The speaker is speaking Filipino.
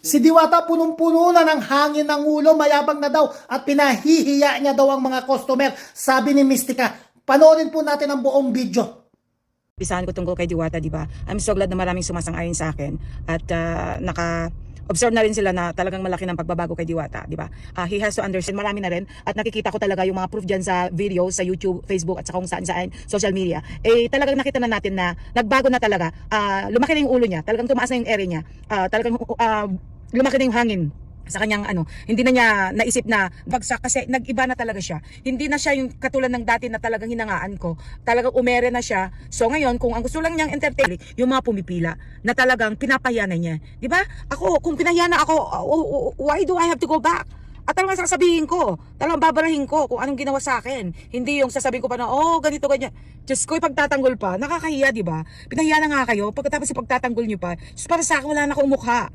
Si Diwata punong-puno na ng hangin ng ulo, mayabang na daw at pinahihiya niya daw ang mga customer, sabi ni Mystica. Panoorin po natin ang buong video. Pisahan ko tungkol kay Diwata, di ba? I'm so glad na maraming sumasang-ayon sa akin at naka-observe na rin sila na talagang malaki ng pagbabago kay Diwata, di ba? He has to understand, marami na rin at nakikita ko talaga yung mga proof dyan sa video, sa YouTube, Facebook at sa kung saan social media. Talagang nakita na natin na nagbago na talaga, lumaki na yung ulo niya, talagang tumaas na yung ere niya, talagang lumaki na yung hangin sa kanyang hindi na niya naisip na bagsak kasi nag-iba na talaga siya. Hindi na siya yung katulad ng dati na talagang hinangaan ko. Talagang umere na siya. So ngayon, kung ang gusto lang niyang entertain, yung mga pumipila na talagang pinapahiya na niya. 'Di ba? Ako, kung pinahiya na ako, why do I have to go back? At talagang sasabihin ko, talagang babarahin ko kung anong ginawa sa akin. Hindi yung sasabihin ko pa na, ganito, ganyan. Diyos ko, ipagtatanggol pa. Nakakahiya, di ba? Pinahiya na nga kayo. Pagkatapos ipagtatanggol nyo pa, just para sa akin, wala na akong mukha.